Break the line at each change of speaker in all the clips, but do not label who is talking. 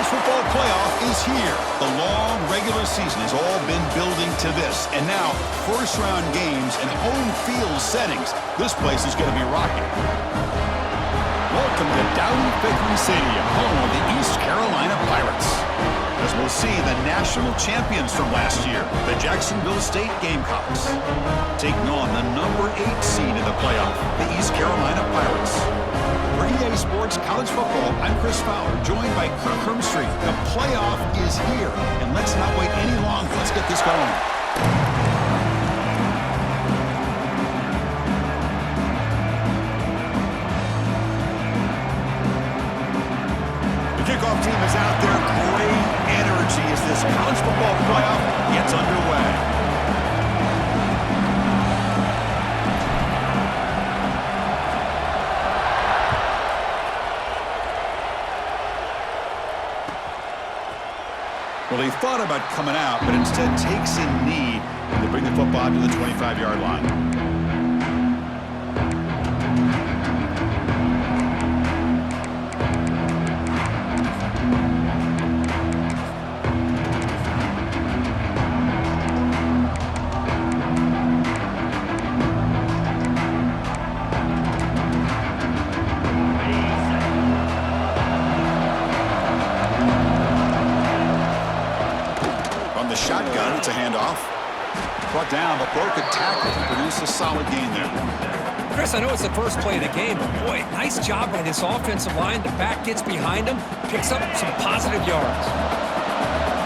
college football playoff is here. The long regular season has all been building to this. And now, first-round games and home field settings. This place is going to be rocking. Welcome to Downey-Ficklen Stadium, home of the East Carolina Pirates. As we'll see the national champions from last year, the Jacksonville State Gamecocks, taking on the number 8 seed in the playoff, the East Carolina Pirates. For EA Sports College Football, I'm Chris Fowler, joined by Kirk Hermstreet. The playoff is here, and let's not wait any longer. Let's get this going. Kickoff team is out there. Great energy as this college football playoff gets underway. Well, he thought about coming out, but instead takes a knee to bring the football to the 25-yard line. Shotgun, it's a handoff. Brought down, but broke a tackle. Produced a solid gain there.
Chris, I know it's the first play of the game, but boy, nice job by this offensive line. The back gets behind him, picks up some positive yards.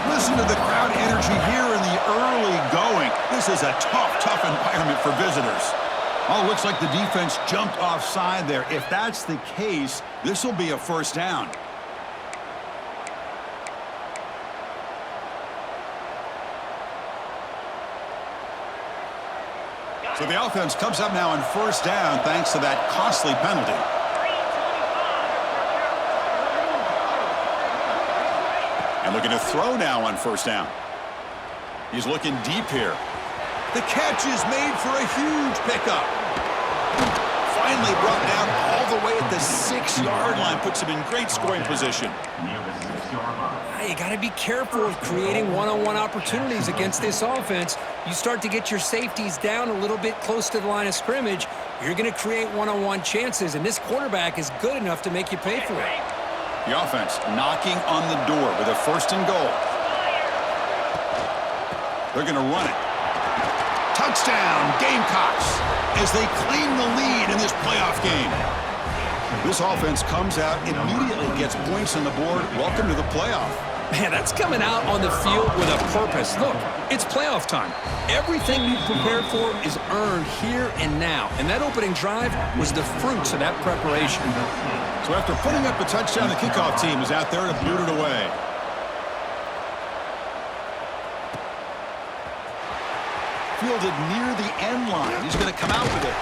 Listen to the crowd energy here in the early going. This is a tough environment for visitors. Oh, looks like the defense jumped offside there. If that's the case, this will be a first down. So the offense comes up now on first down thanks to that costly penalty. And looking to throw now on first down. He's looking deep here. The catch is made for a huge pickup. Finally brought down all the way at the 6-yard line. Puts him in great scoring position.
You got to be careful of creating one-on-one opportunities against this offense. You start to get your safeties down a little bit close to the line of scrimmage, you're going to create one-on-one chances, and this quarterback is good enough to make you pay for it.
The offense knocking on the door with a first and goal. They're going to run it. Touchdown, Gamecocks, as they claim the lead in this playoff game. This offense comes out, immediately gets points on the board. Welcome to the playoff.
Man, that's coming out on the field with a purpose. Look, it's playoff time. Everything you prepared for is earned here and now. And that opening drive was the fruits of that preparation.
So after putting up the touchdown, the kickoff team is out there to boot it away. Fielded near the end line. He's going to come out with it.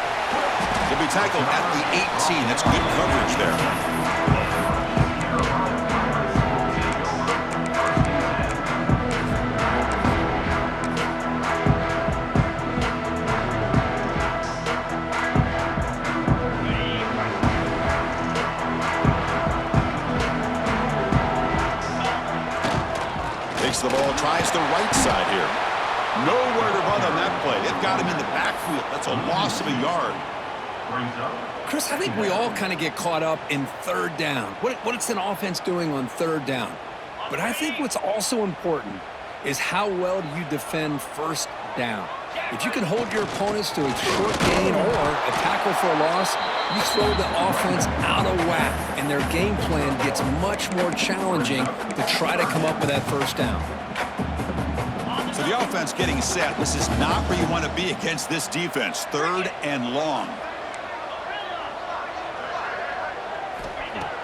He'll be tackled at the 18. That's good coverage there. Takes the ball, tries the right side here. Nowhere to run on that play. They've got him in the backfield. That's a loss of a yard.
Chris, I think we all kind of get caught up in third down. What's an offense doing on third down? But I think what's also important is how well do you defend first down. If you can hold your opponents to a short gain or a tackle for a loss, you throw the offense out of whack, and their game plan gets much more challenging to try to come up with that first down.
So the offense getting set. This is not where you want to be against this defense. Third and long.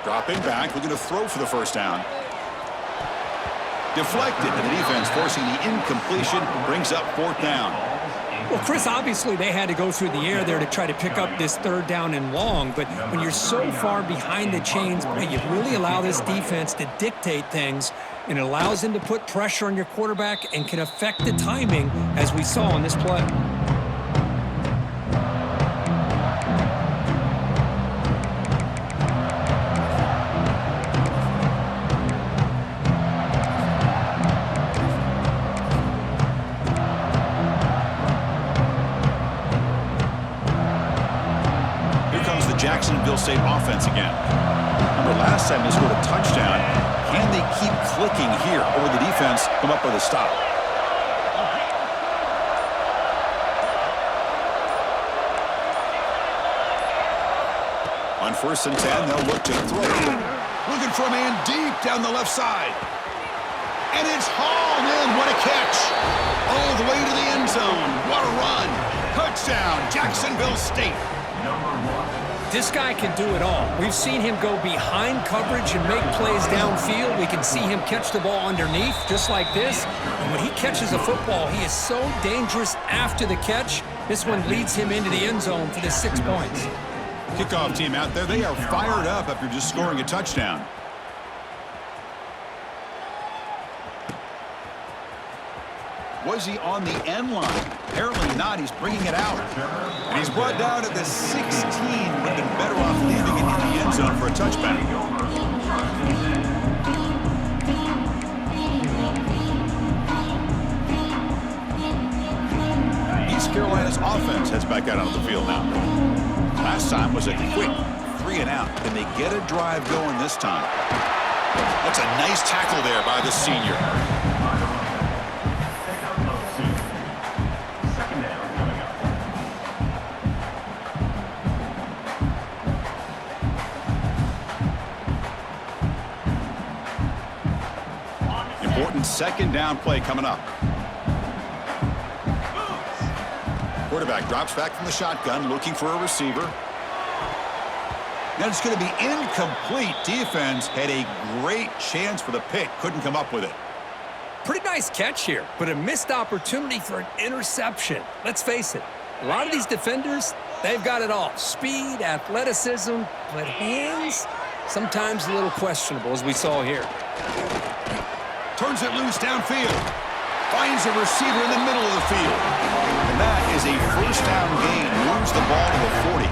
Dropping back, looking to throw for the first down. Deflected, and the defense forcing the incompletion, brings up fourth down.
Well, Chris, obviously they had to go through the air there to try to pick up this third down and long, but when you're so far behind the chains, boy, you really allow this defense to dictate things, and it allows them to put pressure on your quarterback and can affect the timing, as we saw on this play.
State offense again. Remember, last time they scored a touchdown. Can they keep clicking here, or will the defense come up with a stop? On 1st and 10, they'll look to throw. Looking for a man deep down the left side. And it's hauled in. What a catch. All the way to the end zone. What a run. Touchdown, Jacksonville State.
This guy can do it all. We've seen him go behind coverage and make plays downfield. We can see him catch the ball underneath, just like this. And when he catches a football, he is so dangerous after the catch. This one leads him into the end zone for the 6 points.
Kickoff team out there, they are fired up after just scoring a touchdown. Was he on the end line? Apparently not. He's bringing it out. And he's brought down at the 16. Would have been better off leaving it in the end zone for a touchback. East Carolina's offense heads back out onto the field now. Last time was a quick 3 and out. Can they get a drive going this time? That's a nice tackle there by the senior. Important 2nd down play coming up. Quarterback drops back from the shotgun, looking for a receiver. And it's going to be incomplete. Defense had a great chance for the pick. Couldn't come up with it.
Pretty nice catch here, but a missed opportunity for an interception. Let's face it, a lot of these defenders, they've got it all. Speed, athleticism, but hands, sometimes a little questionable, as we saw here.
Turns it loose downfield. Finds a receiver in the middle of the field. And that is a 1st down gain. Moves the ball to the 40.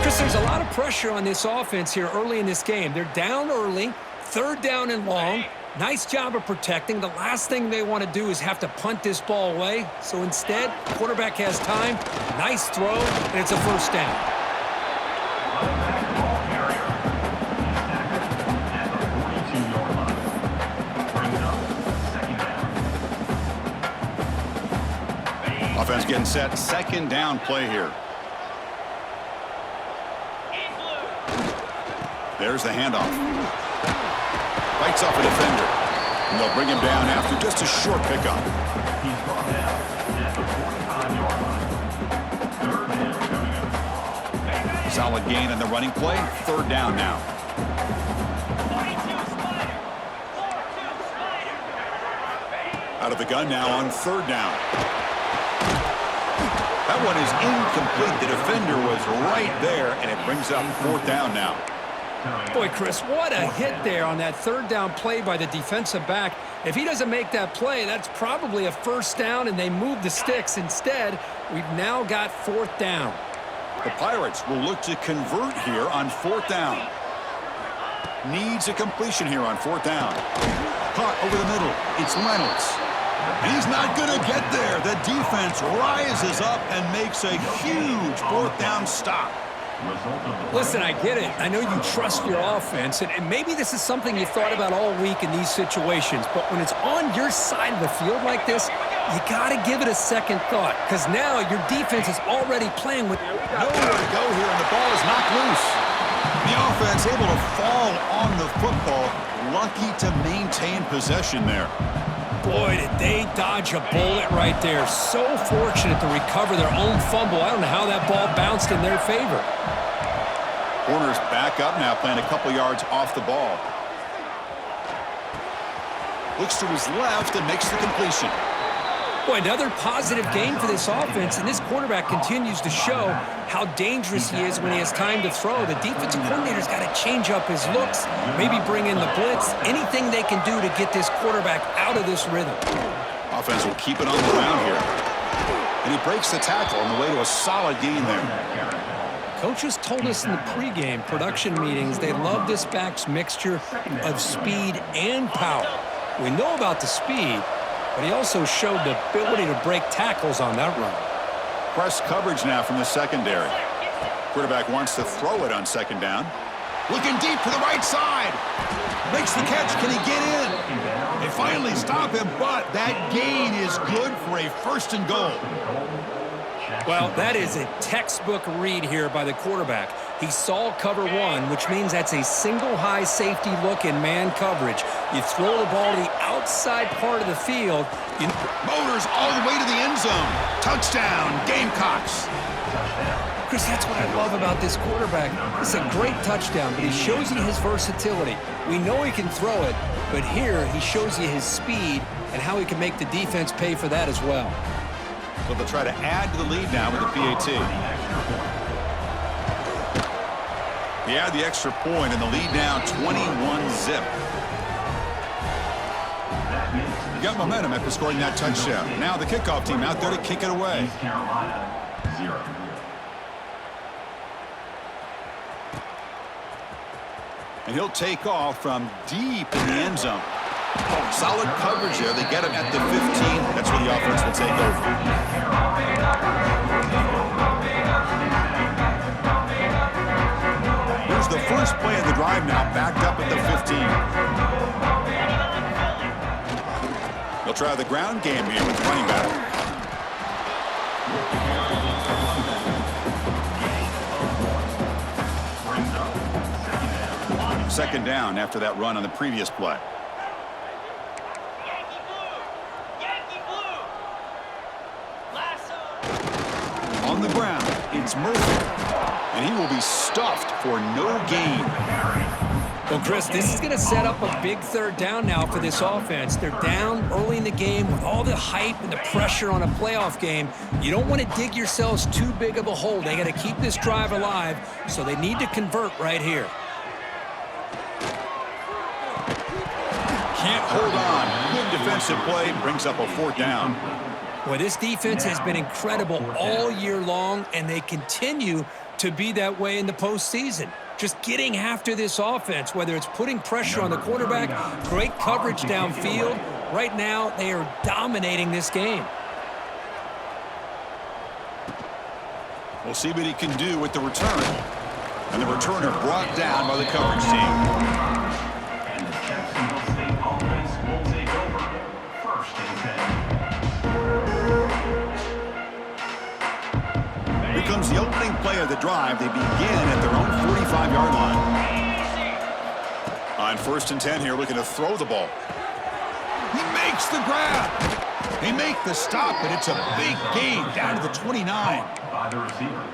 Chris, there's a lot of pressure on this offense here early in this game. They're down early, 3rd down and long. Nice job of protecting. The last thing they want to do is have to punt this ball away. So instead, quarterback has time. Nice throw, and it's a 1st down. Offense getting set. 2nd down play here. There's the handoff. Fights off a defender. And they'll bring him down after just a short pickup. He's brought down at the 45-yard line. Solid gain on the running play. 3rd down now. Out of the gun now on 3rd down. That one is incomplete. The defender was right there, and it brings up 4th down now. Boy, Chris, what a hit there on that 3rd down play by the defensive back. If he doesn't make that play, that's probably a 1st down, and they move the sticks. Instead, we've now got 4th down.
The Pirates will look to convert here on 4th down. Needs a completion here on 4th down. Caught over the middle. It's Reynolds. And he's not going to get there. The defense rises up and makes a huge 4th down stop.
Listen, I get it. I know you trust your offense, and maybe this is something you thought about all week in these situations, but when it's on your side of the field like this, you got to give it a second thought, because now your defense is already playing with
nowhere to go here, and the ball is knocked loose. The offense able to fall on the football, lucky to maintain possession there.
Boy, did they dodge a bullet right there. So fortunate to recover their own fumble. I don't know how that ball bounced in their favor.
Corner's back up now, playing a couple yards off the ball. Looks to his left and makes the completion.
Boy, another positive game for this offense, and this quarterback continues to show how dangerous he is when he has time to throw. The defensive coordinator's got to change up his looks, maybe bring in the blitz, anything they can do to get this quarterback out of this rhythm.
Offense will keep it on the ground here. And he breaks the tackle on the way to a solid gain there.
Coaches told us in the pregame production meetings they love this back's mixture of speed and power. We know about the speed, but he also showed the ability to break tackles on that run.
Press coverage now from the secondary. Quarterback wants to throw it on second down. Looking deep to the right side. Makes the catch. Can he get in? They finally stop him, but that gain is good for a 1st and goal.
Well, that is a textbook read here by the quarterback. He saw cover one, which means that's a single high safety look in man coverage. You throw the ball to the outside part of the field.
Motors all the way to the end zone. Touchdown, Gamecocks.
Chris, that's what I love about this quarterback. It's a great touchdown, but he shows you his versatility. We know he can throw it, but here he shows you his speed and how he can make the defense pay for that as well.
So they'll try to add to the lead now with the PAT. They add the extra point and the lead now 21-zip. You got momentum after scoring that touchdown. Now the kickoff team out there to kick it away. And he'll take off from deep in the end zone. Solid coverage there. They get him at the 15. That's where the offense will take over. Here's the first play of the drive now, backed up at the 15. They'll try the ground game here with running back. Second down after that run on the previous play. On the ground, it's Murphy, and he will be stuffed for no gain.
Well, Chris, this is going to set up a big 3rd down now for this offense. They're down early in the game with all the hype and the pressure on a playoff game. You don't want to dig yourselves too big of a hole. They got to keep this drive alive, so they need to convert right here.
Can't hold on. Good defensive play, brings up a 4th down.
Boy, this defense has been incredible all year long, and they continue to be that way in the postseason. Just getting after this offense, whether it's putting pressure on the quarterback, great coverage downfield. Right now, they are dominating this game.
We'll see what he can do with the return. And the returner brought down by the coverage team.
And the Jaxx St offense will take over. 1st and 10.
Here comes the opening play of the drive. They begin at their own 45-yard line. On 1st and 10 here, looking to throw the ball. He makes the grab. They make the stop, and it's a big gain down to the 29.
By the receiver.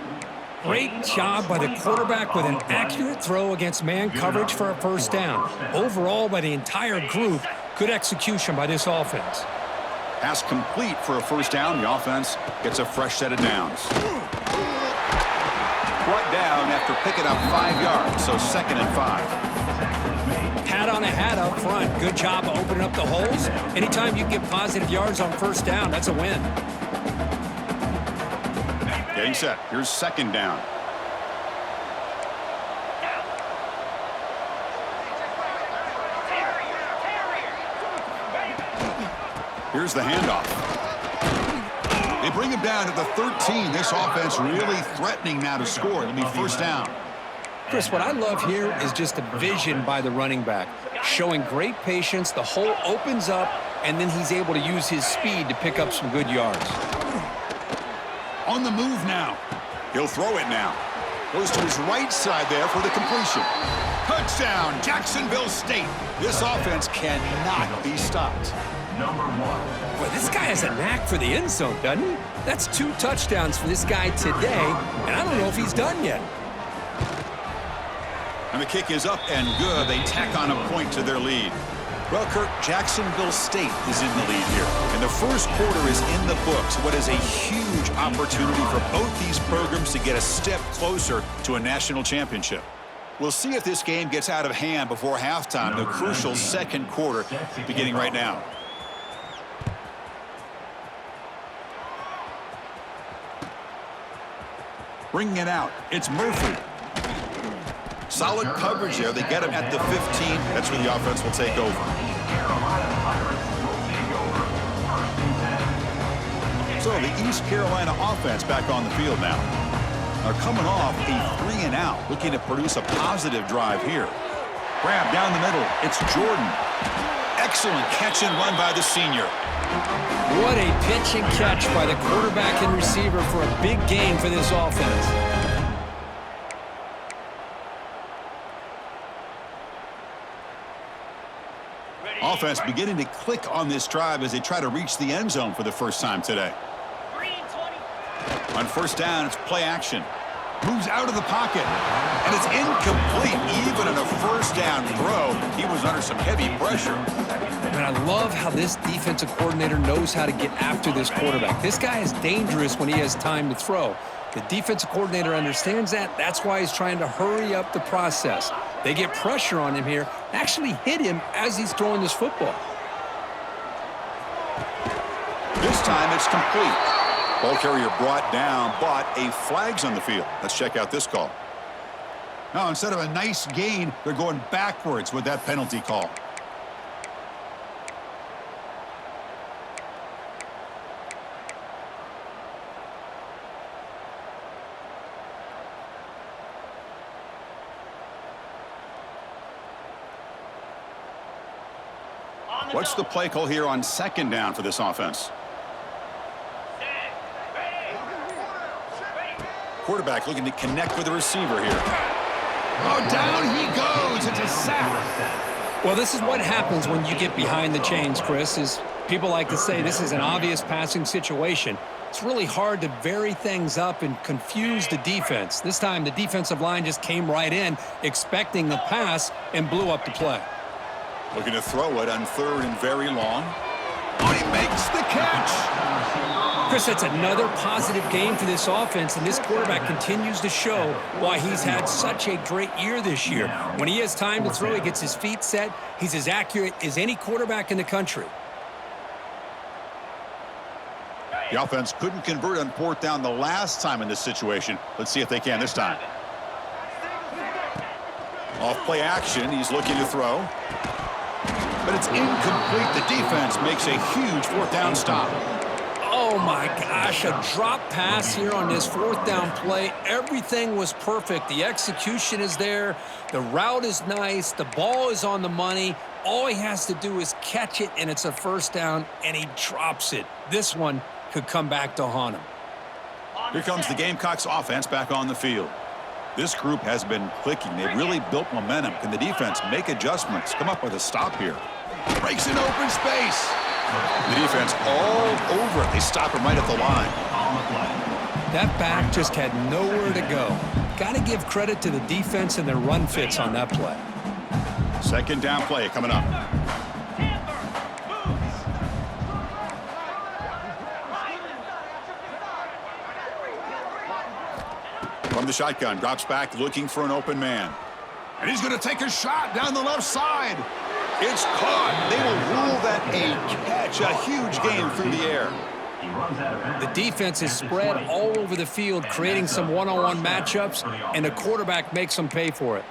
Great job by the quarterback with an accurate throw against man coverage for a 1st down. Overall, by the entire group, good execution by this offense.
Pass complete for a 1st down. The offense gets a fresh set of downs. Brought down after picking up 5 yards, so 2nd and 5.
Hat on a hat up front. Good job of opening up the holes. Anytime you get positive yards on 1st down, that's a win.
Getting set. Here's 2nd down. Here's the handoff. They bring him down to the 13. This offense really threatening now to score. It'll be 1st down.
Chris, what I love here is just the vision by the running back. Showing great patience. The hole opens up, and then he's able to use his speed to pick up some good yards.
On the move now. He'll throw it now. Goes to his right side there for the completion. Touchdown, Jacksonville State. This offense cannot be stopped.
Number 1.
Boy, this guy has a knack for the end zone, doesn't he? That's 2 touchdowns for this guy today, and I don't know if he's done yet.
And the kick is up and good. They tack on a point to their lead. Well, Kurt, Jacksonville State is in the lead here. And the 1st quarter is in the books. What is a huge opportunity for both these programs to get a step closer to a national championship. We'll see if this game gets out of hand before halftime, the crucial 2nd quarter beginning right now. Bringing it out, it's Murphy. Solid coverage there. They get him at the 15. That's where the offense will take over. So the East Carolina offense back on the field now. are coming off a 3-and-out, looking to produce a positive drive here. Grab down the middle. It's Jordan. Excellent catch and run by the senior.
What a pitch and catch by the quarterback and receiver for a big gain for this offense.
Offense beginning to click on this drive as they try to reach the end zone for the first time today. On first down, it's play action. Moves out of the pocket, and it's incomplete. Even in a first down throw, he was under some heavy pressure.
And I love how this defensive coordinator knows how to get after this quarterback. This guy is dangerous when he has time to throw. The defensive coordinator understands that. That's why he's trying to hurry up the process. They get pressure on him here, actually hit him as he's throwing this football.
This time it's complete. Ball carrier brought down, but a flag's on the field. Let's check out this call. Now, instead of a nice gain, they're going backwards with that penalty call. What's the play call here on second down for this offense? Quarterback looking to connect with the receiver here. Oh, down he goes. It's a sack.
Well, this is what happens when you get behind the chains, Chris, is people like to say this is an obvious passing situation. It's really hard to vary things up and confuse the defense. This time, the defensive line just came right in, expecting the pass, and blew up the play.
Looking to throw it on third and very long. Oh, he makes the catch.
Chris, that's another positive game for this offense, and this quarterback continues to show why he's had such a great year this year. When he has time to throw, he gets his feet set. He's as accurate as any quarterback in the country.
The offense couldn't convert on fourth down the last time in this situation. Let's see if they can this time. Off play action, he's looking to throw. But it's incomplete. The defense makes a huge fourth down stop.
Oh, my gosh, a drop pass here on this fourth down play. Everything was perfect. The execution is there. The route is nice. The ball is on the money. All he has to do is catch it, and it's a first down, and he drops it. This one could come back to haunt him.
Here comes the Gamecocks offense back on the field. This group has been clicking. They've really built momentum. Can the defense make adjustments? Come up with a stop here. Breaks in open space. The defense all over it. They stop him right at the line.
That back just had nowhere to go. Got to give credit to the defense and their run fits on that play.
Second down play coming up. From the shotgun, drops back looking for an open man. And he's going to take a shot down the left side. It's caught. They will rule that a catch. A huge gain through the air.
The defense is spread all over the field, creating some one-on-one matchups, and the quarterback makes them pay for it.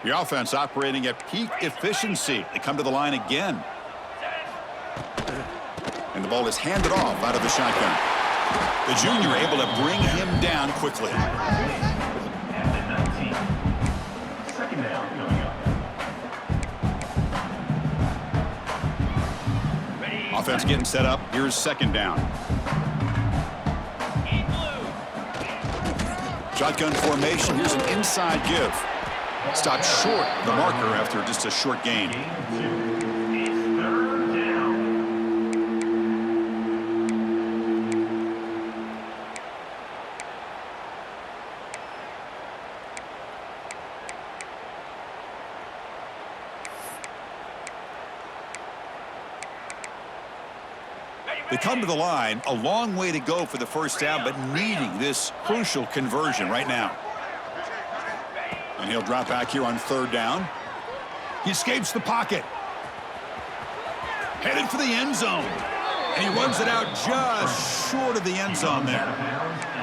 The offense operating at peak efficiency. They come to the line again. And the ball is handed off out of the shotgun. The junior able to bring him down quickly.
Second down coming up.
Offense getting set up. Here's second down. Shotgun formation. Here's an inside give. Stopped short the marker after just a short gain. They come to the line, a long way to go for the first down, but needing this crucial conversion right now. And he'll drop back here on third down. He escapes the pocket. Headed for the end zone. And he runs it out just short of the end zone there.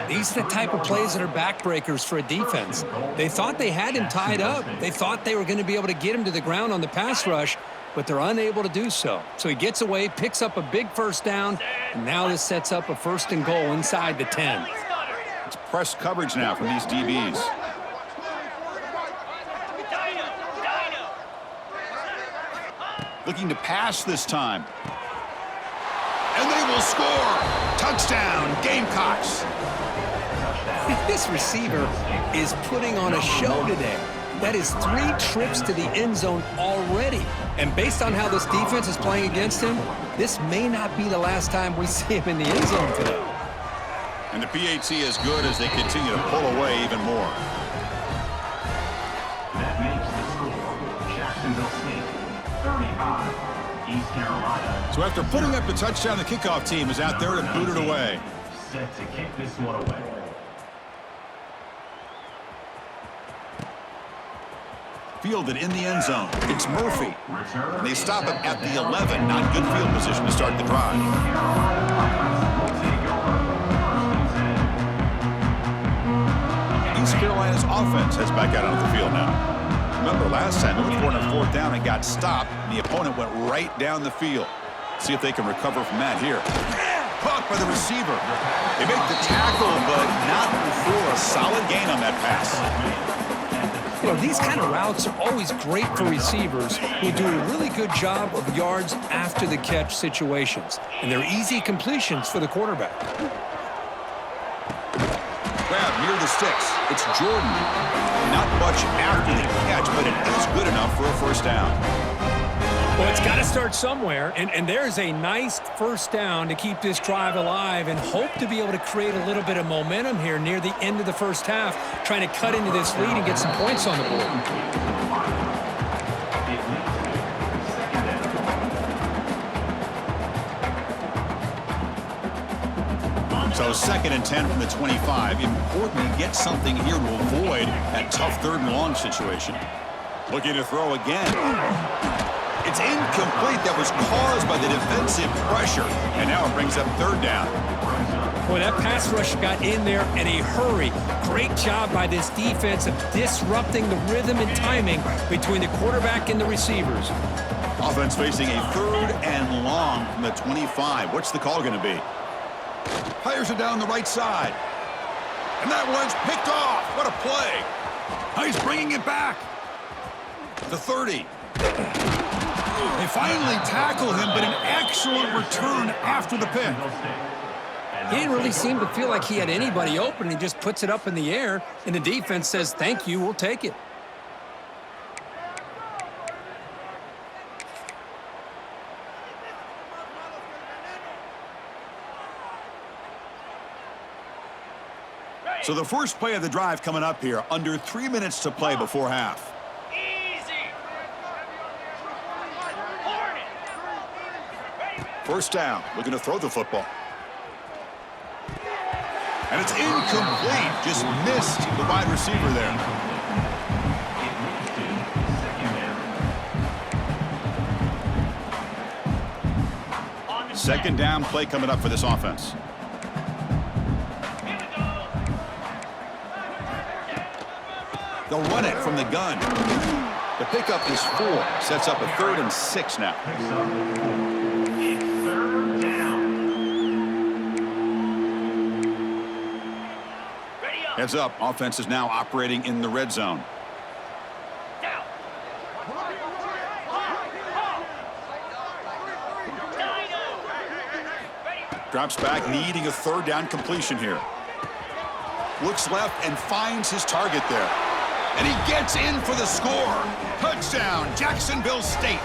These are the type of plays that are backbreakers for a defense. They thought they had him tied up. They thought they were going to be able to get him to the ground on the pass rush, but they're unable to do so. So he gets away, picks up a big first down, and now this sets up a 1st and goal inside the 10.
It's press coverage now from these DBs. Looking to pass this time. And they will score. Touchdown, Gamecocks.
This receiver is putting on a show today. That is 3 trips to the end zone already. And based on how this defense is playing against him, this may not be the last time we see him in the end zone today.
And the PAT is good as they continue to pull away even more.
That makes the score Jacksonville State 35, East Carolina.
So after putting up the touchdown, the kickoff team is out there to boot it away.
Set to kick this one away.
Fielded in the end zone. It's Murphy. And they stop him at the 11. Not good field position to start the drive. East Carolina's offense heads back out onto the field now. Remember last time, they were on a 4th down and got stopped. The opponent went right down the field. See if they can recover from that here. Caught by the receiver. They make the tackle, but not before a solid gain on that pass.
You know, these kind of routes are always great for receivers who do a really good job of yards after the catch situations. And they're easy completions for the quarterback.
Grab near the sticks. It's Jordan. Not much after the catch, but it is good enough for a 1st down.
Well, it's got to start somewhere, and there's a nice 1st down to keep this drive alive and hope to be able to create a little bit of momentum here near the end of the 1st half, trying to cut into this lead and get some points on the board.
So 2nd and 10 from the 25. Important to get something here to avoid that tough 3rd and long situation. Looking to throw again. It's incomplete. That was caused by the defensive pressure. And now it brings up 3rd down.
Boy, that pass rush got in there in a hurry. Great job by this defense of disrupting the rhythm and timing between the quarterback and the receivers.
Offense facing a 3rd and long from the 25. What's the call going to be? Fires it down the right side. And that one's picked off. What a play. He's bringing it back. The 30. They finally tackle him, but an excellent return after the pick.
He didn't really seem to feel like he had anybody open. He just puts it up in the air, and the defense says, thank you, we'll take it.
So the first play of the drive coming up here, under 3 minutes to play before half. First down, looking to throw the football. And it's incomplete. Just missed the wide receiver there. Second down play coming up for this offense. They'll run it from the gun. The pickup is 4. Sets up a 3rd and 6 now. Heads up, offense is now operating in the red zone. Drops back, needing a 3rd down completion here. Looks left and finds his target there. And he gets in for the score. Touchdown, Jacksonville State.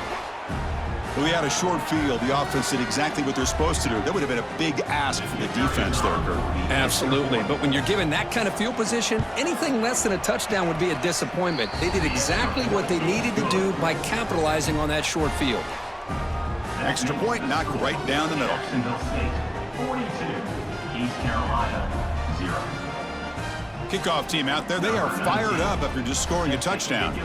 We had a short field. The offense did exactly what they're supposed to do. That would have been a big ask for the defense there, Kurt.
Absolutely. But when you're given that kind of field position, anything less than a touchdown would be a disappointment. They did exactly what they needed to do by capitalizing on that short field.
Extra point knocked right down the middle.
Jacksonville State 42, East Carolina 0.
Kickoff team out there. They are fired up after just scoring a touchdown.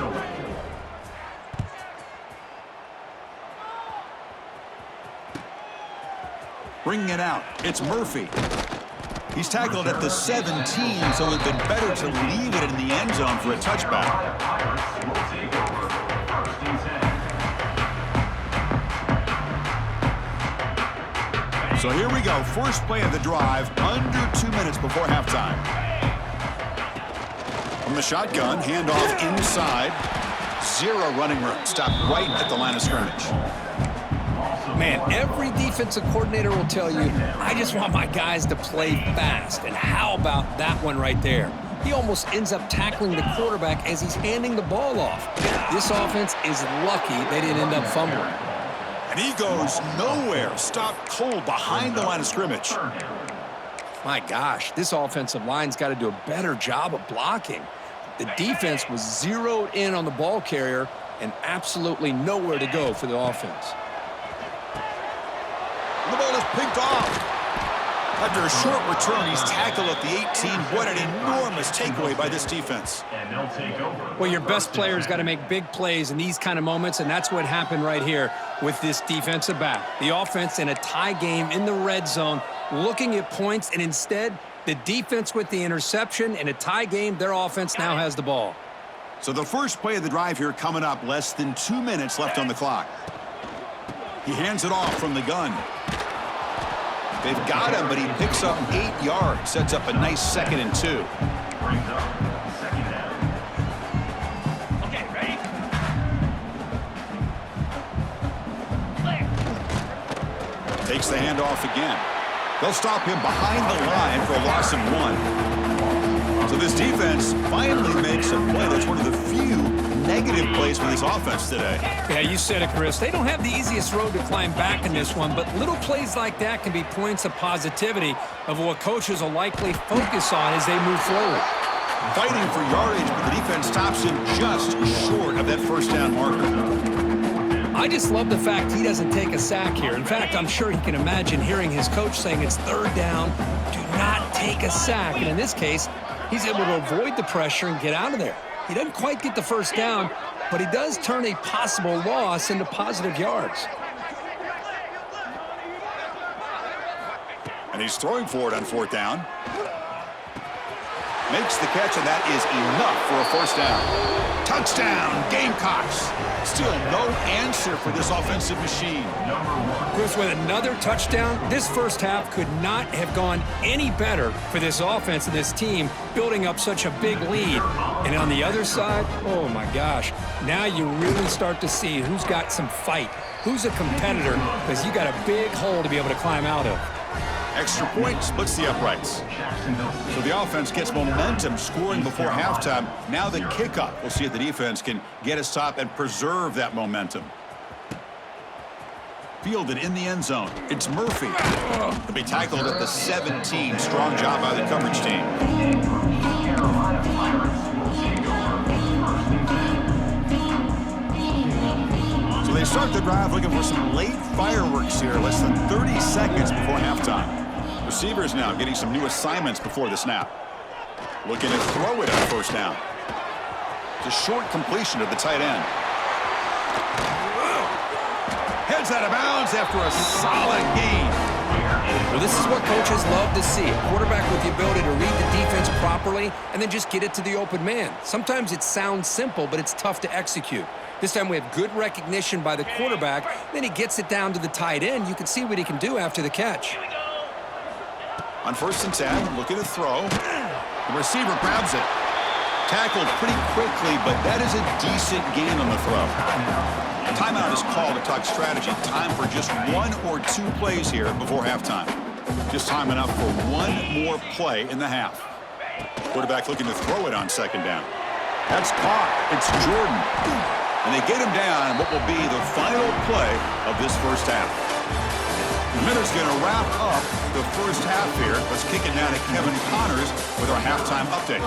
Bringing it out. It's Murphy. He's tackled at the 17, so it would have been better to leave it in the end zone for a touchback. So here we go. First play of the drive, under 2 minutes before halftime. From the shotgun, handoff inside. Zero running room. Stopped right at the line of scrimmage.
Man, every defensive coordinator will tell you, I just want my guys to play fast. And how about that one right there? He almost ends up tackling the quarterback as he's handing the ball off. This offense is lucky they didn't end up fumbling.
And he goes nowhere. Stopped cold behind the line of scrimmage.
My gosh, this offensive line's got to do a better job of blocking. The defense was zeroed in on the ball carrier and absolutely nowhere to go for the offense.
The ball is picked off. After a short return, he's tackled at the 18. What an enormous takeaway by this defense.
Well, your best player's got to make big plays in these kind of moments, and that's what happened right here with this defensive back. The offense in a tie game in the red zone, looking at points, and instead, the defense with the interception. In a tie game, their offense now has the ball.
So the first play of the drive here coming up, less than 2 minutes left on the clock. He hands it off from the gun. They've got him, but he picks up 8 yards. Sets up a nice 2nd and 2.
Brings up second down.
Okay, ready?
Takes the handoff again. They'll stop him behind the line for a loss of 1. So this defense finally makes a play. That's one of the few negative plays for this offense today.
Yeah, you said it, Chris. They don't have the easiest road to climb back in this one, but little plays like that can be points of positivity of what coaches will likely focus on as they move forward.
Fighting for yardage, but the defense stops him just short of that first down marker.
I just love the fact he doesn't take a sack here. In fact, I'm sure he can imagine hearing his coach saying it's 3rd down, do not take a sack. And in this case, he's able to avoid the pressure and get out of there. He doesn't quite get the first down, but he does turn a possible loss into positive yards.
And he's throwing for it on 4th down. Makes the catch, and that is enough for a first down. Touchdown, Gamecocks. Still no answer for this offensive machine.
Chris, with another touchdown, this first half could not have gone any better for this offense and this team, building up such a big lead. And on the other side, oh my gosh, now you really start to see who's got some fight, who's a competitor, because you got a big hole to be able to climb out of.
Extra point splits the uprights. So the offense gets momentum scoring before halftime. Now the kickoff. We'll see if the defense can get a stop and preserve that momentum. Fielded in the end zone. It's Murphy. He'll be tackled at the 17. Strong job by the coverage team. So they start the drive looking for some late fireworks here. Less than 30 seconds before halftime. Receivers now getting some new assignments before the snap. Looking to throw it on 1st down. It's a short completion of the tight end. Heads out of bounds after a solid gain.
Well, this is what coaches love to see. A quarterback with the ability to read the defense properly and then just get it to the open man. Sometimes it sounds simple, but it's tough to execute. This time we have good recognition by the quarterback. Then he gets it down to the tight end. You can see what he can do after the catch.
On 1st and 10, looking to throw. The receiver grabs it. Tackled pretty quickly, but that is a decent gain on the throw. Timeout is called to talk strategy. Time for just 1 or 2 plays here before halftime. Just time enough for 1 more play in the half. Quarterback looking to throw it on 2nd down. That's caught. It's Jordan. And they get him down in what will be the final play of this first half. The Miners going to wrap up the first half here. Let's kick it down to Kevin Connors with our halftime update.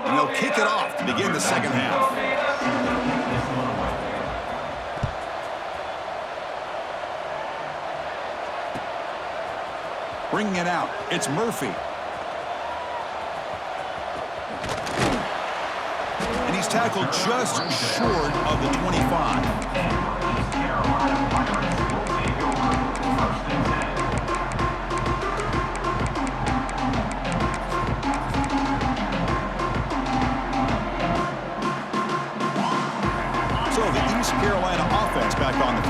And they'll kick it off to begin the second half. Bringing it out, it's Murphy. And he's tackled just short of the 25. So the East Carolina offense back on the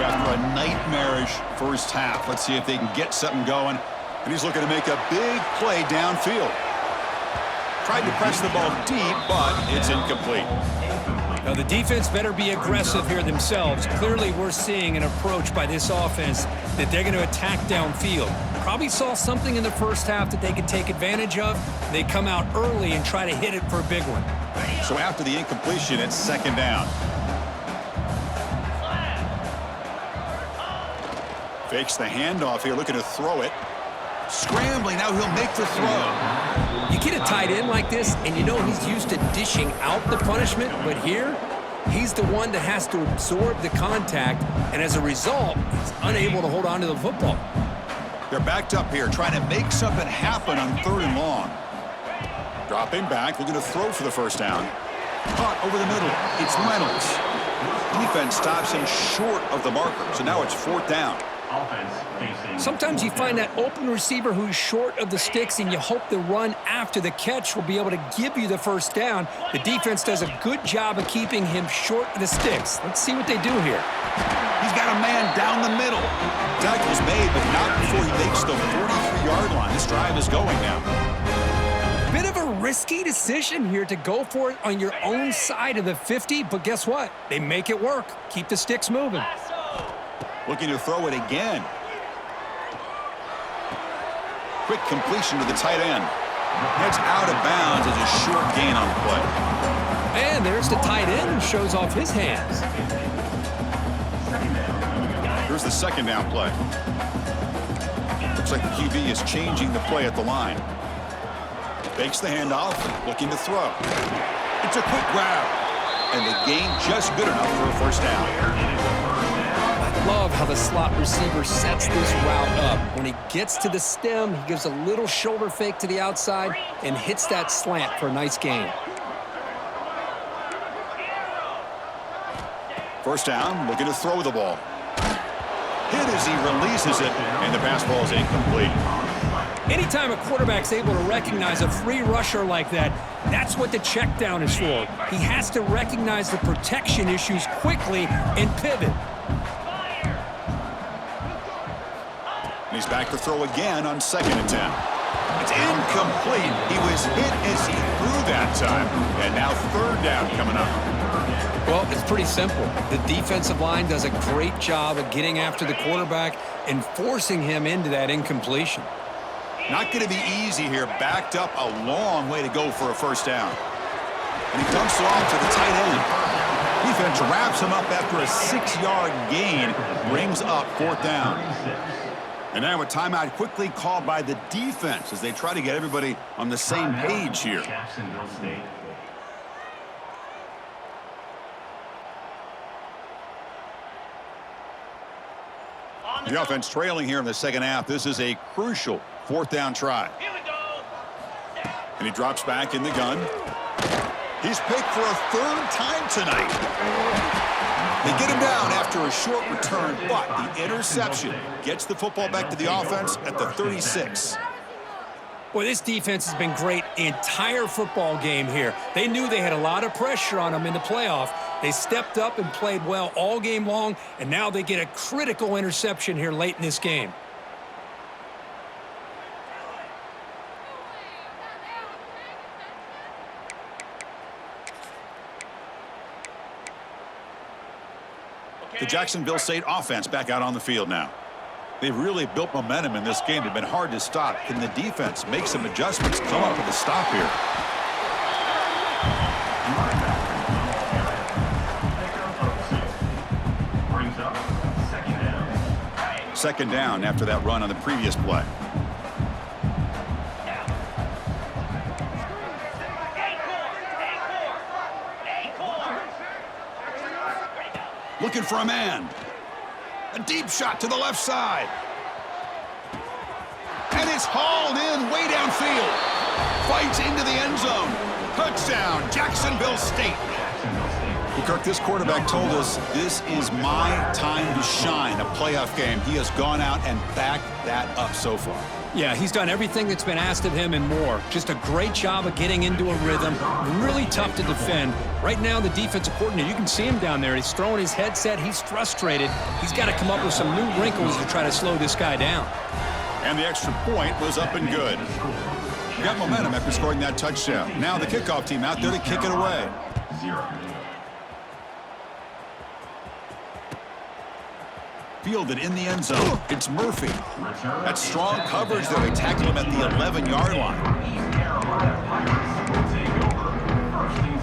after a nightmarish first half. Let's see if they can get something going. And he's looking to make a big play downfield. Tried to press the ball deep, but it's incomplete.
Now, the defense better be aggressive here themselves. Clearly, we're seeing an approach by this offense that they're going to attack downfield. Probably saw something in the first half that they could take advantage of. They come out early and try to hit it for a big one.
So after the incompletion, it's second down. Fakes the handoff here, looking to throw it. Scrambling, now he'll make the throw.
You get a tight end like this, and you know he's used to dishing out the punishment, but here, he's the one that has to absorb the contact, and as a result, he's unable to hold on to the football.
They're backed up here, trying to make something happen on 3rd and long. Dropping back, looking to throw for the first down. Caught over the middle, it's Reynolds. Defense stops him short of the marker, so now it's 4th down.
Sometimes you find that open receiver who's short of the sticks, and you hope the run after the catch will be able to give you the first down. The defense does a good job of keeping him short of the sticks. Let's see what they do here.
He's got a man down the middle. Tackle's made, but not before he makes the 43-yard line. This drive is going now.
Bit of a risky decision here to go for it on your own side of the 50, but guess what? They make it work. Keep the sticks moving.
Looking to throw it again. Quick completion to the tight end. Heads out of bounds as a short gain on the play.
And there's the tight end who shows off his hands.
Here's the second down play. Looks like the QB is changing the play at the line. Fakes the handoff, looking to throw. It's a quick grab. And the gain just good enough for a first down.
Love how the slot receiver sets this route up. When he gets to the stem, he gives a little shoulder fake to the outside and hits that slant for a nice gain.
First down, looking to throw the ball. Hit as he releases it, and the pass ball is incomplete.
Anytime a quarterback's able to recognize a free rusher like that, that's what the check down is for. He has to recognize the protection issues quickly and pivot.
He's back to throw again on 2nd and 10. It's incomplete. He was hit as he threw that time. And now 3rd down coming up.
Well, it's pretty simple. The defensive line does a great job of getting after the quarterback and forcing him into that incompletion.
Not going to be easy here. Backed up a long way to go for a first down. And he dumps it off to the tight end. Defense wraps him up after a 6-yard gain. Brings up 4th down. And now a timeout quickly called by the defense as they try to get everybody on the same page here. The offense trailing here in the second half. This is a crucial 4th down try.
Here we go.
And he drops back in the gun. He's picked for a 3rd time tonight. They get him down after a short return, but the interception gets the football back to the offense at the 36.
Boy, this defense has been great the entire football game here. They knew they had a lot of pressure on them in the playoff. They stepped up and played well all game long, and now they get a critical interception here late in this game.
The Jacksonville State offense back out on the field now. They've really built momentum in this game. They've been hard to stop. Can the defense make some adjustments, come up with a stop here? Second down after that run on the previous play. Looking for a man. A deep shot to the left side. And it's hauled in way downfield. Fights into the end zone. Touchdown, Jacksonville State. Kirk, this quarterback told us this is my time to shine, a playoff game. He has gone out and backed that up so far.
Yeah, he's done everything that's been asked of him and more. Just a great job of getting into a rhythm. Really tough to defend. Right now, the defensive coordinator, you can see him down there. He's throwing his headset. He's frustrated. He's got to come up with some new wrinkles to try to slow this guy down.
And the extra point was up and good. Got momentum after scoring that touchdown. Now the kickoff team out there to kick it away.
0.
Fielded in the end zone. It's Murphy. That's strong coverage there. They tackle him at the 11-yard line.
East Carolina Pirates will take over 1st and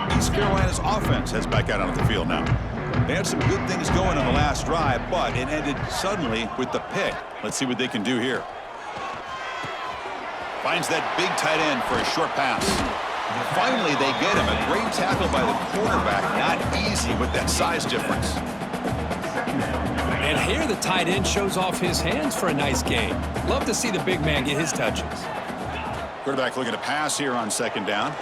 10.
East Carolina's offense heads back out onto the field now. They had some good things going on the last drive, but it ended suddenly with the pick. Let's see what they can do here. Finds that big tight end for a short pass. Finally, they get him. A great tackle by the quarterback. Not easy with that size difference.
And here the tight end shows off his hands for a nice gain. Love to see the big man get his touches.
Quarterback looking to pass here on 2nd down.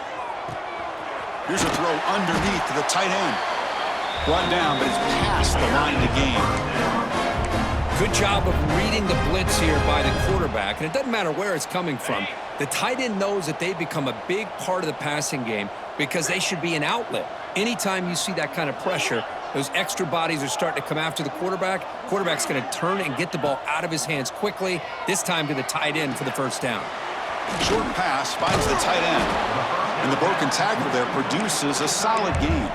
Here's a throw underneath to the tight end. Brought down, but it's past the line to gain.
Good job of reading the blitz here by the quarterback, and it doesn't matter where it's coming from. The tight end knows that they've become a big part of the passing game because they should be an outlet. Anytime you see that kind of pressure, those extra bodies are starting to come after the quarterback. Quarterback's going to turn and get the ball out of his hands quickly, this time to the tight end for the 1st down.
Short pass finds the tight end. And the broken tackle there produces a solid gain.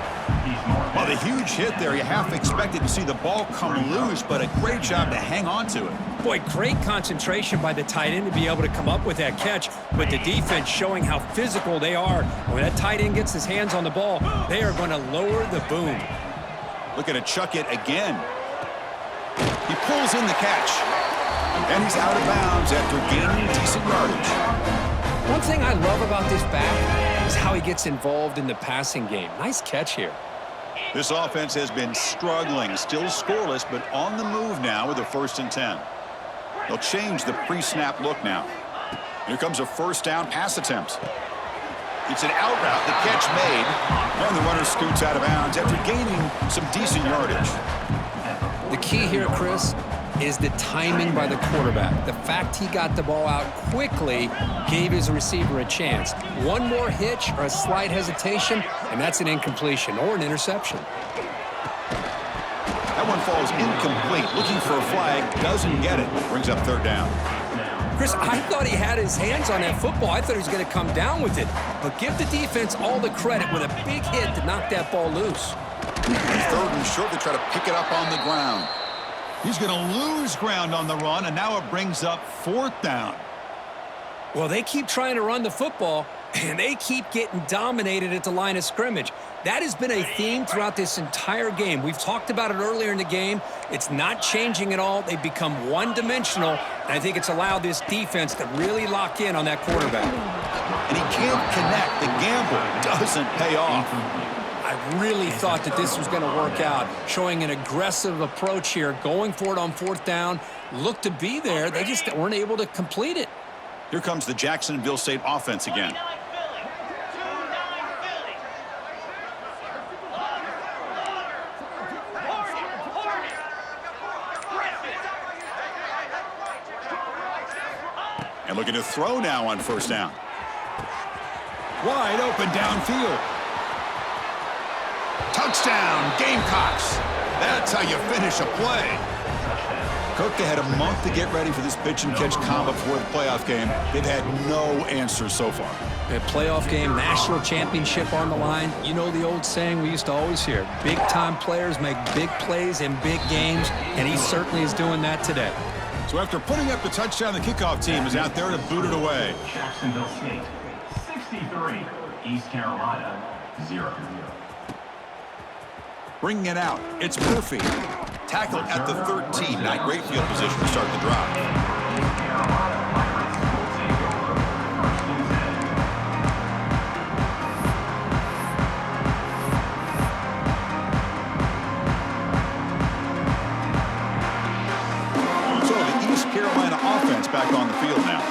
Well, the huge hit there, you half expected to see the ball come loose, but a great job to hang on to it.
Boy, great concentration by the tight end to be able to come up with that catch, but the defense showing how physical they are. When that tight end gets his hands on the ball, they are going to lower the boom.
Looking to chuck it again. He pulls in the catch. And he's out of bounds after gaining decent yardage.
One thing I love about this back is how he gets involved in the passing game. Nice catch here.
This offense has been struggling, still scoreless, but on the move now with a 1st and 10. They'll change the pre-snap look now. Here comes a 1st down pass attempt. It's an out route, the catch made, and the runner scoots out of bounds after gaining some decent yardage.
The key here, Chris, is the timing by the quarterback. The fact he got the ball out quickly gave his receiver a chance. One more hitch or a slight hesitation, and that's an incompletion or an interception.
That one falls incomplete. Looking for a flag, doesn't get it. Brings up 3rd down.
Chris, I thought he had his hands on that football. I thought he was going to come down with it. But give the defense all the credit with a big hit to knock that ball loose.
3rd and short, they try to pick it up on the ground. He's going to lose ground on the run, and now it brings up 4th down.
Well, they keep trying to run the football, and they keep getting dominated at the line of scrimmage. That has been a theme throughout this entire game. We've talked about it earlier in the game. It's not changing at all. They've become one-dimensional, and I think it's allowed this defense to really lock in on that quarterback.
And he can't connect. The gamble doesn't pay off.
I really thought that this was going to work out, showing an aggressive approach here, going for it on 4th down. Looked to be there. They just weren't able to complete it.
Here comes the Jacksonville State offense again. And looking to throw now on 1st down. Wide open downfield. Touchdown, Gamecocks. That's how you finish a play. Cook, they had a month to get ready for this pitch and catch combo before the playoff game. They've had no answers so far.
A playoff game, national championship on the line. You know the old saying we used to always hear, big-time players make big plays in big games, and he certainly is doing that today.
So after putting up the touchdown, the kickoff team is out there to boot it away.
Jacksonville State, 63. East Carolina, 0.
Bringing it out, it's Murphy. Tackled at the 13. Not great field position to start the drive. So the East Carolina offense back on the field now.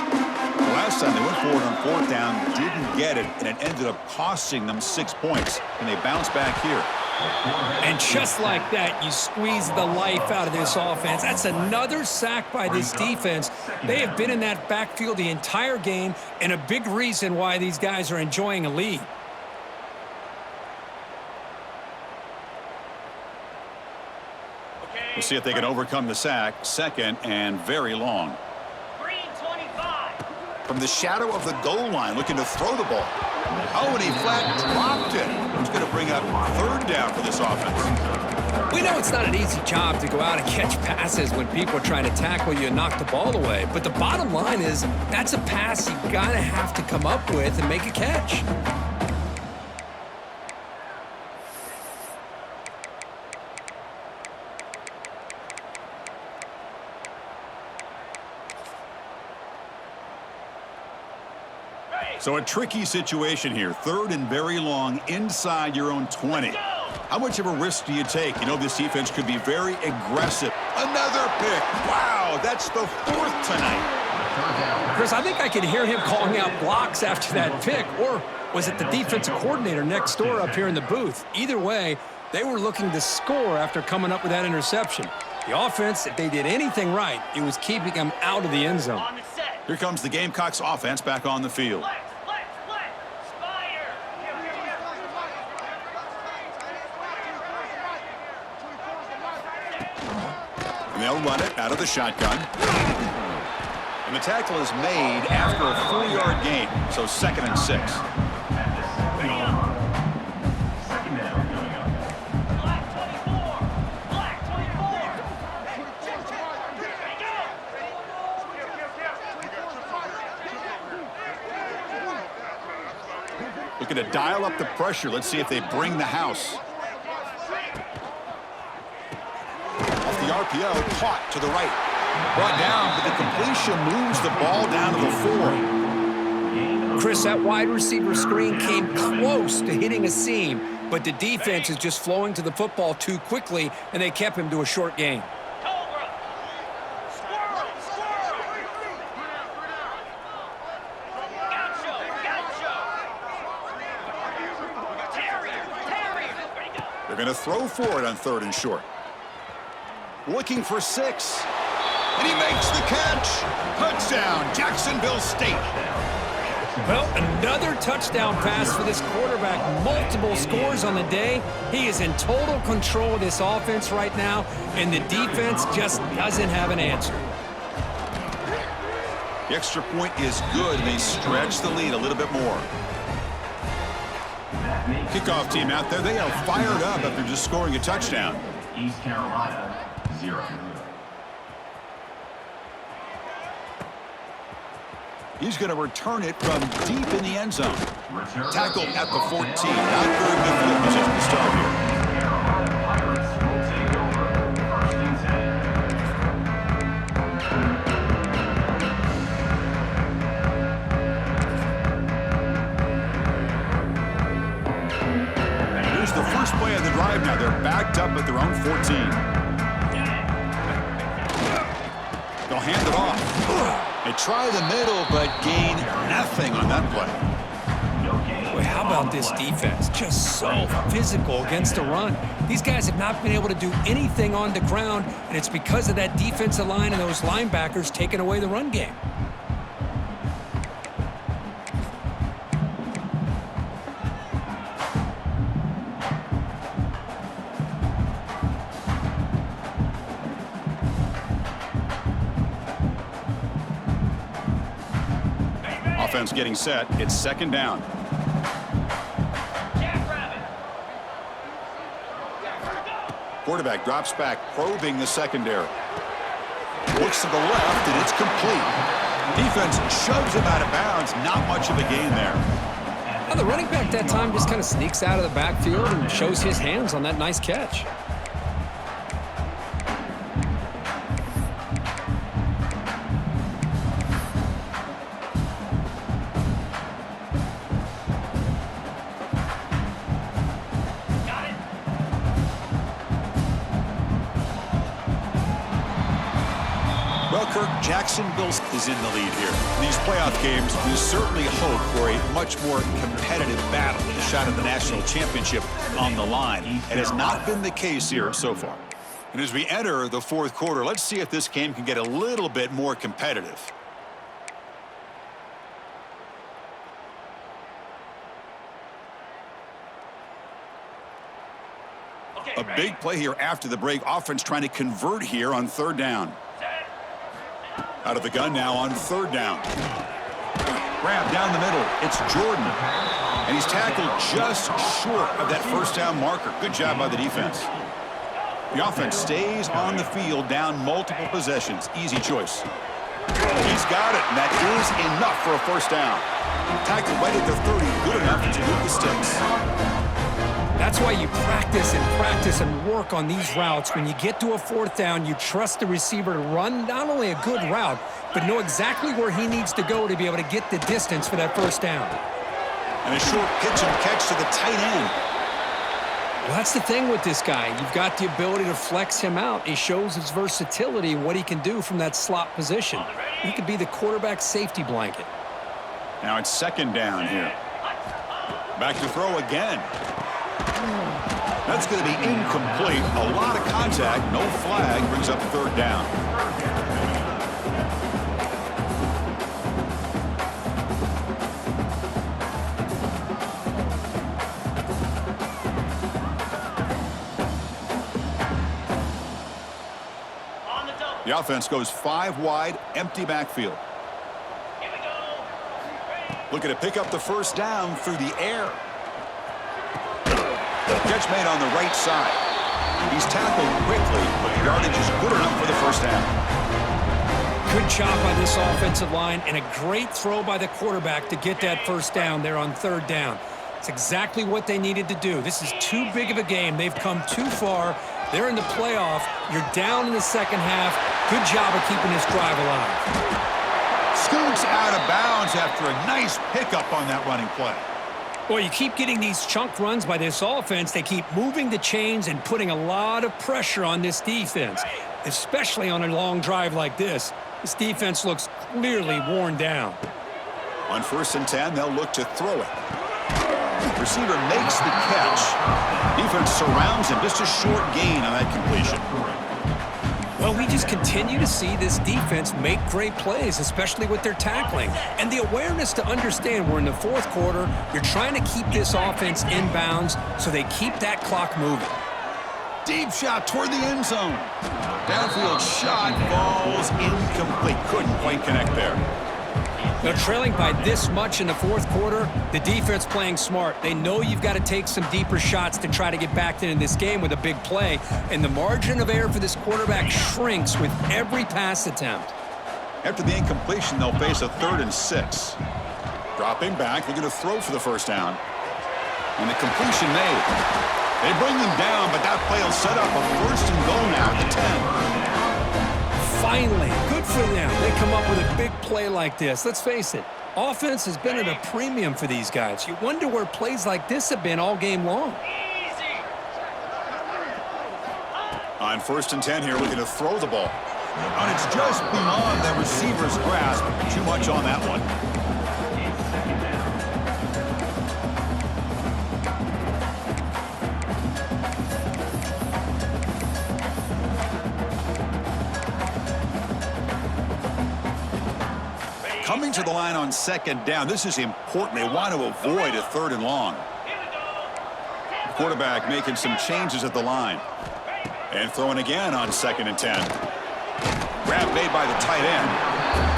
The last time they went for it on fourth down, didn't get it, and it ended up costing them 6 points. And they bounce back here.
And just like that, you squeeze the life out of this offense. That's another sack by this defense. They have been in that backfield the entire game, and a big reason why these guys are enjoying a lead.
We'll see if they can overcome the sack. Second and very long.
Green 25.
From the shadow of the goal line, looking to throw the ball. Oh, and he flat dropped it. It's going to bring up third down for this offense.
We know it's not an easy job to go out and catch passes when people are trying to tackle you and knock the ball away. But the bottom line is that's a pass you got to have to come up with and make a catch.
So a tricky situation here. Third and very long inside your own 20. How much of a risk do you take? You know this defense could be very aggressive. Another pick. Wow, that's the fourth tonight.
Chris, I think I could hear him calling out blocks after that pick. Or was it the defensive coordinator next door up here in the booth? Either way, they were looking to score after coming up with that interception. The offense, if they did anything right, it was keeping them out of the end zone.
On the set.
Here comes the Gamecocks offense back on the field.
Flex. Spire.
And they'll run it out of the shotgun. And the tackle is made after a 4-yard gain. So 2nd and 6.
Second down coming up.
Black 24. Black 24.
Looking to dial up the pressure. Let's see if they bring the house. Off the RPO, caught to the right. Brought down, but the completion moves the ball down to the 4.
Chris, that wide receiver screen came close to hitting a seam, but the defense is just flowing to the football too quickly, and they kept him to a short gain.
Cobra. Squirrel. Gaucho. Terrier. Ready to go.
They're going to throw for it on 3rd and short. Looking for 6. And he makes the catch. Touchdown, Jacksonville State.
Well, another touchdown pass for this quarterback. Multiple scores on the day. He is in total control of this offense right now, and the defense just doesn't have an answer.
The extra point is good, and they stretch the lead a little bit more. Kickoff team out there, they are fired up after just scoring a touchdown.
East Carolina 0.
He's going to return it from deep in the end zone.
Return.
Tackled at the 14. Not very good field position to start here.
Carolina Pirates will take over 1st and 10.
Here's the first play of the drive now. They're backed up at their own 14. They'll hand it off. They try the middle, but gain nothing on that play.
Boy, how about this defense? Just so physical against the run. These guys have not been able to do anything on the ground, and it's because of that defensive line and those linebackers taking away the run game.
Offense getting set. It's 2nd down.
Jackrabbit.
Quarterback drops back, probing the secondary. Looks to the left, and it's complete. Defense shoves him out of bounds. Not much of a gain there.
Now, the running back that time just kind of sneaks out of the backfield and shows his hands on that nice catch.
Kirk, Jacksonville is in the lead here. In these playoff games, we certainly hope for a much more competitive battle with a shot at the national championship on the line. It has not been the case here so far. And as we enter the fourth quarter, let's see if this game can get a little bit more competitive. A big play here after the break. Offense trying to convert here on third down. Out of the gun now on third down. Grab down the middle. It's Jordan. And he's tackled just short of that first down marker. Good job by the defense. The offense stays on the field down multiple possessions. Easy choice. He's got it, and that is enough for a first down. Tackled right at the 30. Good enough to move the sticks.
That's why you practice and work on these routes. When you get to a fourth down, you trust the receiver to run not only a good route, but know exactly where he needs to go to be able to get the distance for that first down.
And a short pitch and catch to the tight end.
Well, that's the thing with this guy. You've got the ability to flex him out. He shows his versatility and what he can do from that slot position. He could be the quarterback safety blanket.
Now it's second down here. Back to throw again. That's going to be incomplete. A lot of contact. No flag. Brings up third down. The offense goes 5 wide, empty backfield. Looking to pick up the first down through the air. Catch made on the right side. He's tackled quickly, but the yardage is good enough for the first down.
Good job by this offensive line and a great throw by the quarterback to get that first down there on third down. It's exactly what they needed to do. This is too big of a game. They've come too far. They're in the playoff. You're down in the second half. Good job of keeping this drive alive.
Scoots out of bounds after a nice pickup on that running play.
Well, you keep getting these chunk runs by this offense. They keep moving the chains and putting a lot of pressure on this defense, especially on a long drive like this. This defense looks clearly worn down.
On 1st and 10, they'll look to throw it. Receiver makes the catch. Defense surrounds him. Just a short gain on that completion.
Well, we just continue to see this defense make great plays, especially with their tackling. And the awareness to understand we're in the fourth quarter, you're trying to keep this offense in bounds so they keep that clock moving.
Deep shot toward the end zone. Downfield shot falls incomplete. Couldn't quite connect there.
Now, trailing by this much in the fourth quarter, the defense playing smart. They know you've got to take some deeper shots to try to get back into this game with a big play, and the margin of error for this quarterback shrinks with every pass attempt.
After the incompletion, they'll face a 3rd and 6. Dropping back, they're going to throw for the first down. And the completion made. They bring them down, but that play will set up a 1st and goal now at the 10.
Finally, good for them. They come up with a big play like this. Let's face it, offense has been at a premium for these guys. You wonder where plays like this have been all game long.
On 1st and 10 here, looking to throw the ball. And it's just beyond the receiver's grasp. Too much on that one. Coming to the line on 2nd down. This is important. They want to avoid a 3rd and long. The quarterback making some changes at the line. And throwing again on 2nd and 10. Grab made by the tight end.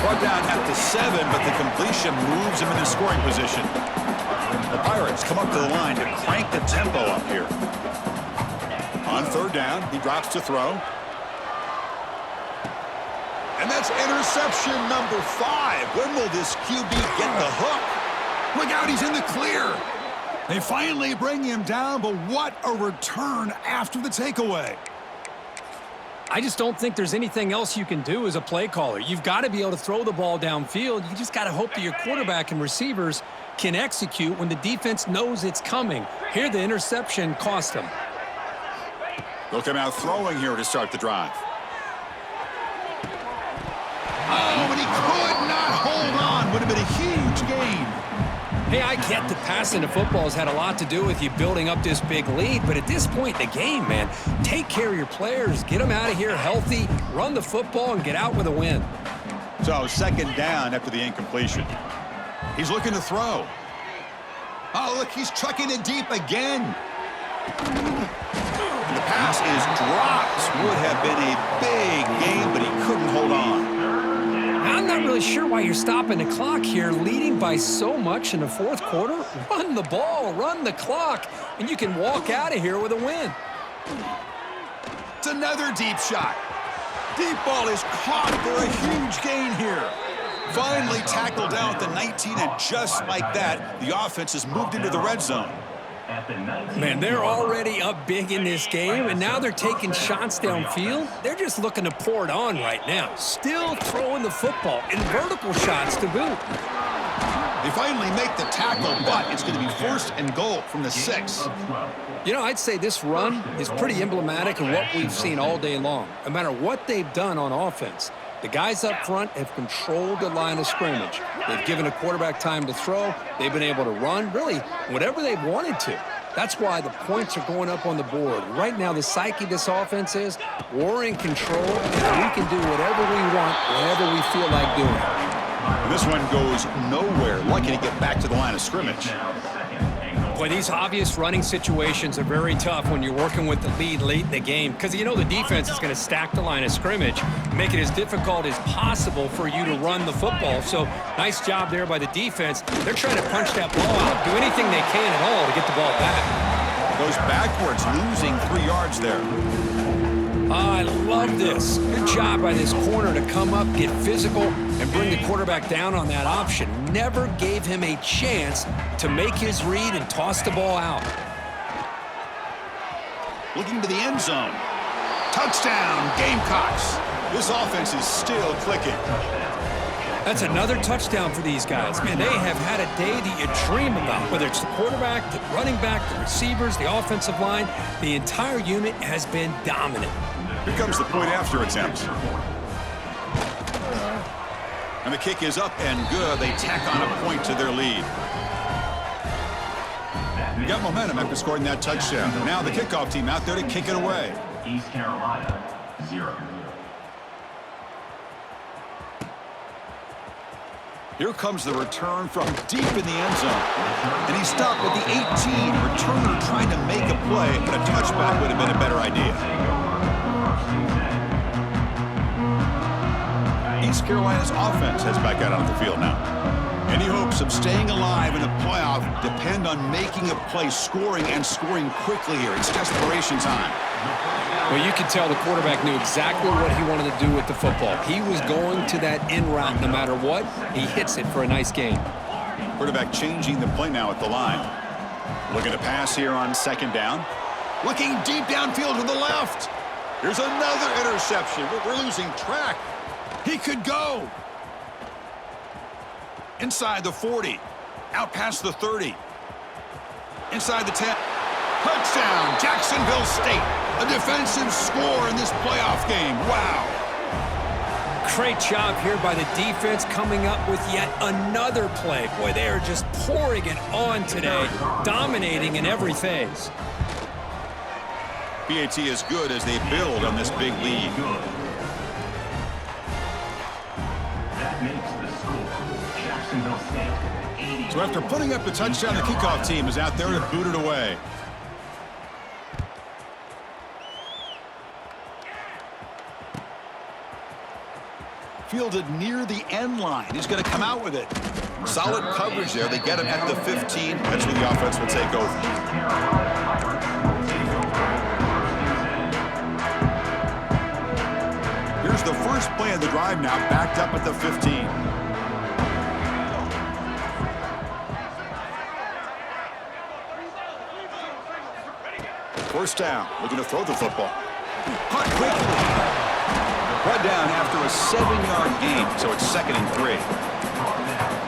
Brought down at the 7, but the completion moves him into scoring position. The Pirates come up to the line to crank the tempo up here. On 3rd down, he drops to throw. And that's interception number 5. When will this QB get the hook? Look out, he's in the clear. They finally bring him down, but what a return after the takeaway.
I just don't think there's anything else you can do as a play caller. You've got to be able to throw the ball downfield. You just got to hope that your quarterback and receivers can execute when the defense knows it's coming. Here, the interception cost them.
They'll come out throwing here to start the drive. Oh, and he could not hold on. Would have been a huge gain.
Hey, I get that passing the football has had a lot to do with you building up this big lead, but at this point in the game, man, take care of your players. Get them out of here healthy, run the football, and get out with a win.
So, second down after the incompletion. He's looking to throw. Oh, look, he's trucking it deep again. And the pass is dropped. Would have been a big game, but he couldn't hold on.
I'm not really sure why you're stopping the clock here, leading by so much in the fourth quarter. Run the ball, run the clock, and you can walk out of here with a win.
It's another deep shot. Deep ball is caught for a huge gain here. Finally tackled down at the 19, and just like that, the offense has moved into the red zone.
Man, they're already up big in this game, and now they're taking shots downfield. They're just looking to pour it on right now. Still throwing the football, and vertical shots to boot.
They finally make the tackle, but it's going to be first and goal from the 6.
You know, I'd say this run is pretty emblematic of what we've seen all day long. No matter what they've done on offense, the guys up front have controlled the line of scrimmage. They've given a quarterback time to throw. They've been able to run, really, whatever they've wanted to. That's why the points are going up on the board. Right now, the psyche of this offense is we're in control, and we can do whatever we want, whenever we feel like doing it.
This one goes nowhere. Lucky to get back to the line of scrimmage.
Boy, these obvious running situations are very tough when you're working with the lead late in the game because you know the defense is going to stack the line of scrimmage, make it as difficult as possible for you to run the football. So nice job there by the defense. They're trying to punch that ball out, do anything they can at all to get the ball back.
Goes backwards, losing 3 yards there.
I love this. Good job by this corner to come up, get physical, and bring the quarterback down on that option. Never gave him a chance to make his read and toss the ball out.
Looking to the end zone. Touchdown, Gamecocks. This offense is still clicking.
That's another touchdown for these guys. Man, they have had a day that you dream about, whether it's the quarterback, the running back, the receivers, the offensive line. The entire unit has been dominant.
Here comes the point after attempt. And the kick is up and good. They tack on a point to their lead. You got momentum after scoring that touchdown. Now the kickoff team out there to kick it away.
East Carolina, 0.
Here comes the return from deep in the end zone. And he stopped at the 18. Returner trying to make a play, but a touchback would have been a better idea. East Carolina's offense heads back out onto the field now. Any hopes of staying alive in the playoff depend on making a play, scoring, and scoring quickly here. It's desperation time.
Well, you could tell the quarterback knew exactly what he wanted to do with the football. He was going to that in route no matter what. He hits it for a nice gain.
Quarterback changing the play now at the line. Looking to pass here on second down. Looking deep downfield to the left. Here's another interception. We're losing track. He could go. Inside the 40. Out past the 30. Inside the 10. Touchdown, Jacksonville State. A defensive score in this playoff game. Wow.
Great job here by the defense coming up with yet another play. Boy, they are just pouring it on today, dominating in every phase.
PAT is good as they build on this big lead.
That makes the score. Jacksonville State, 80.
So after putting up the touchdown, the kickoff team is out there to boot it away. Fielded near the end line. He's going to come out with it. Solid coverage there. They get him at the 15. That's where the offense will take over. Here's the first play of the drive now, backed up at the 15. First down, looking to throw the football. Caught quickly. Brought down after a 7-yard gain, so it's 2nd and 3.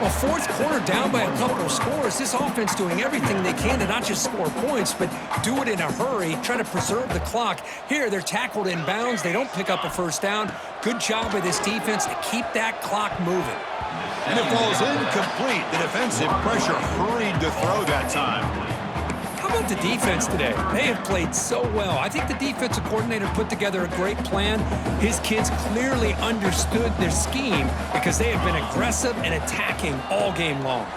Well, fourth quarter down by a couple of scores. This offense doing everything they can to not just score points, but do it in a hurry, try to preserve the clock. Here, they're tackled in bounds. They don't pick up a first down. Good job by this defense to keep that clock moving.
And it falls incomplete. The defensive pressure hurried to throw that time.
How about the defense today? They have played so well. I think the defensive coordinator put together a great plan. His kids clearly understood their scheme because they have been aggressive and attacking all game long.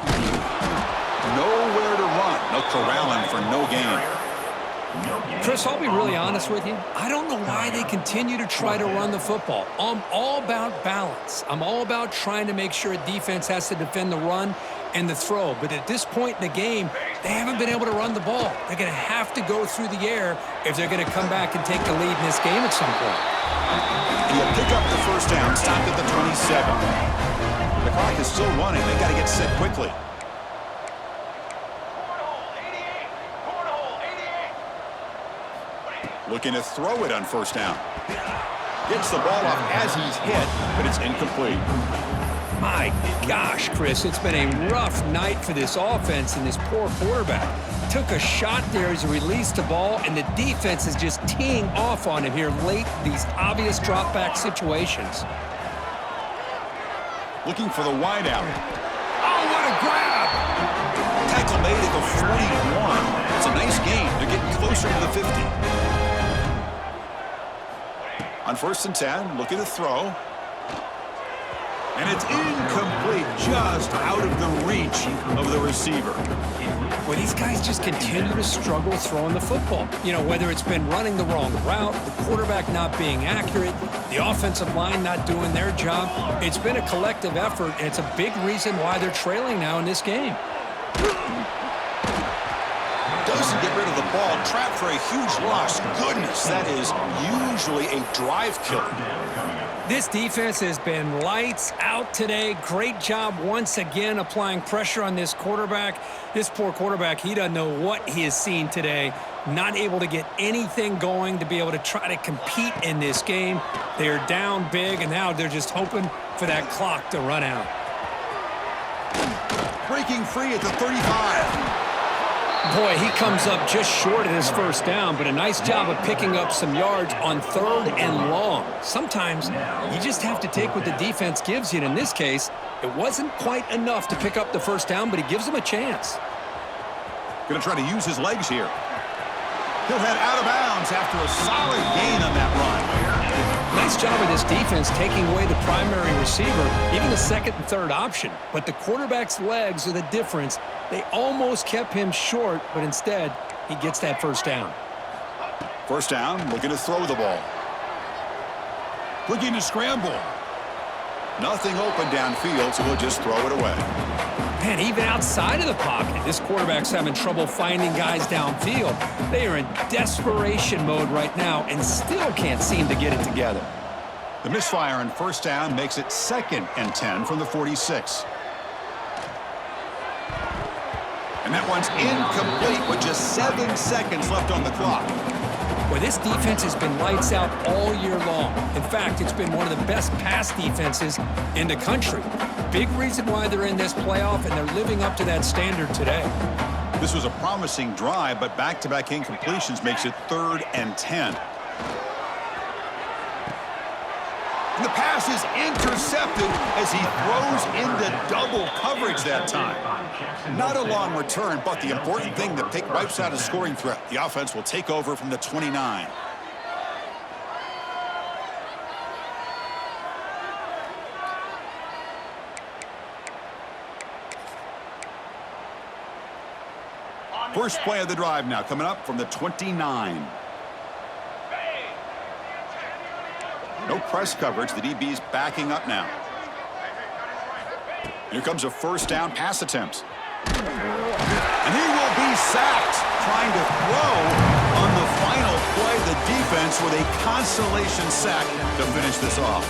Nowhere to run. No corralling for no gain.
Chris, I'll be really honest with you. I don't know why they continue to try to run the football. I'm all about balance. I'm all about trying to make sure a defense has to defend the run and the throw. But at this point in the game, they haven't been able to run the ball. They're going to have to go through the air if they're going to come back and take the lead in this game at some point.
He'll pick up the first down, stopped at the 27. The clock is still running. They got to get set quickly. Looking to throw it on first down. Gets the ball off as he's hit, but it's incomplete.
My gosh, Chris, it's been a rough night for this offense and this poor quarterback. Took a shot there as he released the ball, and the defense is just teeing off on him here late, these obvious drop-back situations.
Looking for the wideout.
Oh, what a grab!
Tackle made at the 41. It's a nice gain. They're getting closer to the 50. On 1st and 10, looking to throw. And it's incomplete, just out of the reach of the receiver.
Well, these guys just continue to struggle throwing the football. You know, whether it's been running the wrong route, the quarterback not being accurate, the offensive line not doing their job. It's been a collective effort, and it's a big reason why they're trailing now in this game.
Doesn't get rid of the ball, trapped for a huge loss. Goodness, that is usually a drive killer.
This defense has been lights out today. Great job once again applying pressure on this quarterback. This poor quarterback, he doesn't know what he has seen today. Not able to get anything going to be able to try to compete in this game. They're down big, and now they're just hoping for that clock to run out.
Breaking free at the 35.
Boy, he comes up just short of his first down, but a nice job of picking up some yards on 3rd and long. Sometimes you just have to take what the defense gives you, and in this case, it wasn't quite enough to pick up the first down, but he gives him a chance.
Going to try to use his legs here. He'll head out of bounds after a solid gain on that run.
Nice job of this defense taking away the primary receiver, even the 2nd and 3rd option. But the quarterback's legs are the difference. They almost kept him short, but instead, he gets that first down.
First down, looking to throw the ball. Looking to scramble. Nothing open downfield, so he'll just throw it away.
Man, even outside of the pocket, this quarterback's having trouble finding guys downfield. They are in desperation mode right now and still can't seem to get it together.
The misfire on first down makes it 2nd and 10 from the 46. And that one's incomplete with just 7 seconds left on the clock.
Well, this defense has been lights out all year long. In fact, it's been one of the best pass defenses in the country. Big reason why they're in this playoff, and they're living up to that standard today.
This was a promising drive, but back-to-back incompletions makes it 3rd and 10. And the pass is intercepted as he throws into double coverage that time. Not a long return, but the important thing, the pick wipes out a scoring threat. The offense will take over from the 29. First play of the drive now, coming up from the 29. No press coverage. The DB's backing up now. Here comes a first down pass attempt. And he will be sacked trying to throw on the final play. The defense with a consolation sack to finish this off.